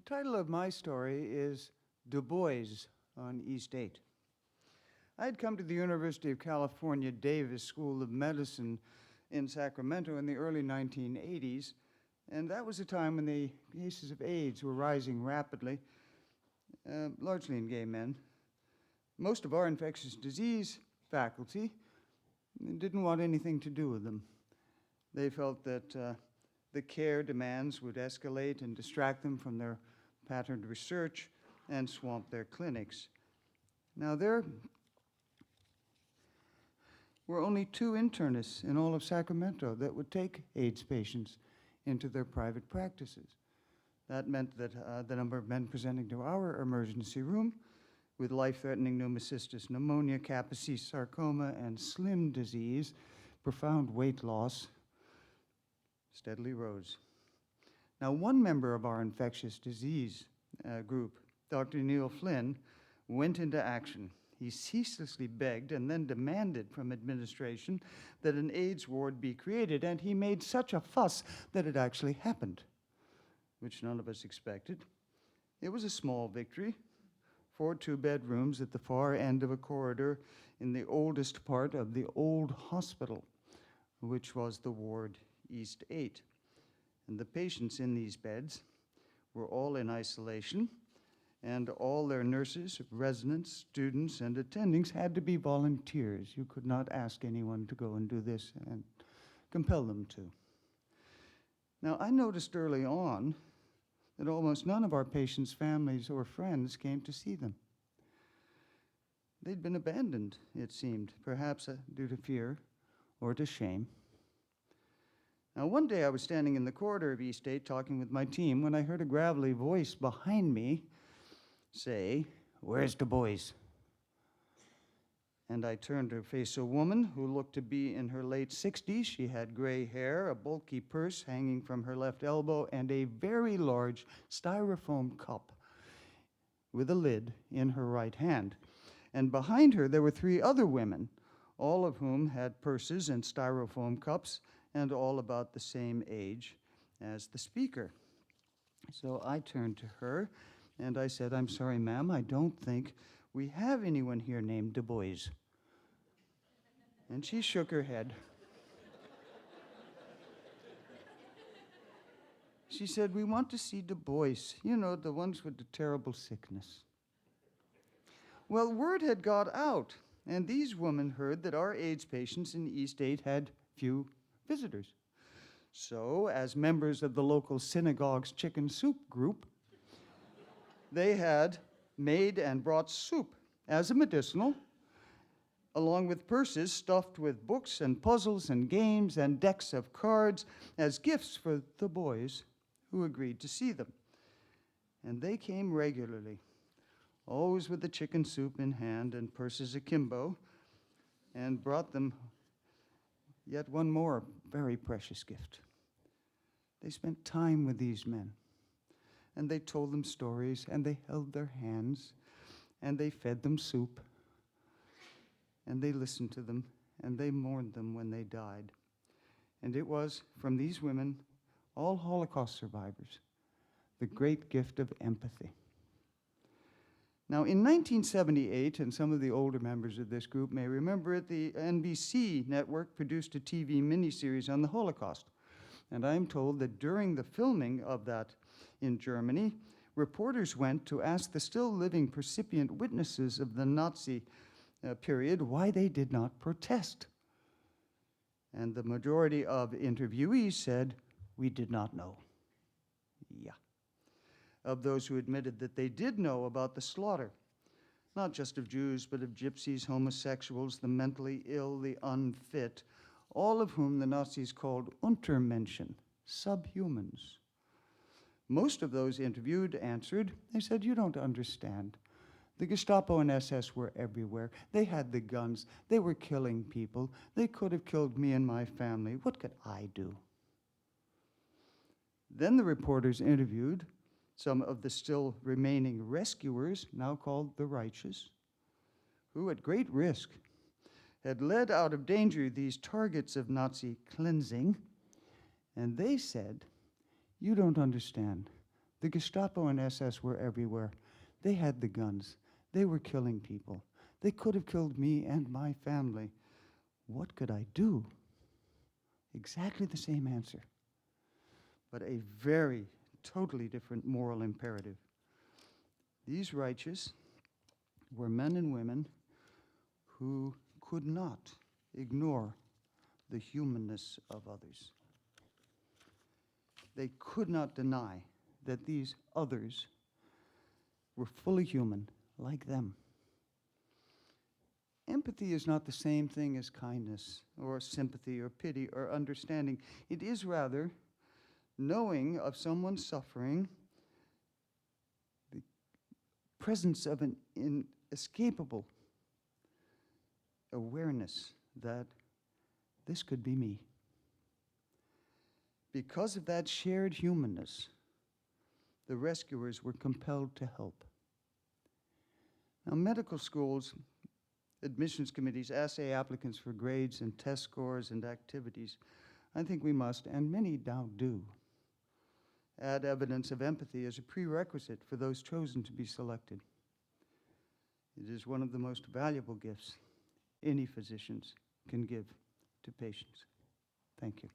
title of my story is Daboise on East 8. I had come to the University of California, Davis School of Medicine in Sacramento in the early 1980s, and that was a time when the cases of AIDS were rising rapidly, largely in gay men. Most of our infectious disease faculty didn't want anything to do with them. They felt that the care demands would escalate and distract them from their patterned research and swamp their clinics. Now, there were only 2 internists in all of Sacramento that would take AIDS patients into their private practices. That meant that the number of men presenting to our emergency room with life-threatening pneumocystis pneumonia, Kaposi sarcoma, and slim disease, profound weight loss, steadily rose. Now, one member of our infectious disease group, Dr. Neil Flynn, went into action. He ceaselessly begged and then demanded from administration that an AIDS ward be created, and he made such a fuss that it actually happened, which none of us expected. It was a small victory, 4 2-bedrooms at the far end of a corridor in the oldest part of the old hospital, which was the ward East 8. And the patients in these beds were all in isolation, and all their nurses, residents, students, and attendings had to be volunteers. You could not ask anyone to go and do this and compel them to. Now, I noticed early on that almost none of our patients' families or friends came to see them. They'd been abandoned, it seemed, perhaps due to fear or to shame. Now, one day I was standing in the corridor of East 8 talking with my team when I heard a gravelly voice behind me say, "Where's Daboise?" And I turned to face a woman who looked to be in her late 60s. She had gray hair, a bulky purse hanging from her left elbow, and a very large styrofoam cup with a lid in her right hand. And behind her there were 3 other women, all of whom had purses and styrofoam cups, and all about the same age as the speaker. So I turned to her and I said, "I'm sorry, ma'am, I don't think we have anyone here named Daboise." And she shook her head. She said, "We want to see Daboise, you know, the ones with the terrible sickness." Well, word had got out, and these women heard that our AIDS patients in East 8 had few visitors. So, as members of the local synagogue's chicken soup group, they had made and brought soup as a medicinal, along with purses stuffed with books and puzzles and games and decks of cards as gifts for the boys who agreed to see them. And they came regularly, always with the chicken soup in hand and purses akimbo, and brought them yet one more very precious gift. They spent time with these men, and they told them stories, and they held their hands, and they fed them soup, and they listened to them, and they mourned them when they died. And it was from these women, all Holocaust survivors, the great gift of empathy. Now, in 1978, and some of the older members of this group may remember it, the NBC network produced a TV miniseries on the Holocaust. And I'm told that during the filming of that in Germany, reporters went to ask the still living percipient witnesses of the Nazi period why they did not protest. And the majority of interviewees said, "We did not know." Yeah. Of those who admitted that they did know about the slaughter, not just of Jews, but of gypsies, homosexuals, the mentally ill, the unfit, all of whom the Nazis called Untermenschen, subhumans. Most of those interviewed answered, they said, "You don't understand. The Gestapo and SS were everywhere. They had the guns. They were killing people. They could have killed me and my family. What could I do?" Then the reporters interviewed some of the still remaining rescuers, now called the righteous, who at great risk had led out of danger these targets of Nazi cleansing, and they said, "You don't understand. The Gestapo and SS were everywhere. They had the guns. They were killing people. They could have killed me and my family. What could I do? Exactly the same answer, but a very, totally different moral imperative. These righteous were men and women who could not ignore the humanness of others. They could not deny that these others were fully human, like them. Empathy is not the same thing as kindness or sympathy or pity or understanding. It is rather knowing of someone's suffering, the presence of an inescapable awareness that this could be me. Because of that shared humanness, the rescuers were compelled to help. Now, medical schools, admissions committees assay applicants for grades and test scores and activities. I think we must, and many now do, add evidence of empathy as a prerequisite for those chosen to be selected. It is one of the most valuable gifts any physicians can give to patients. Thank you.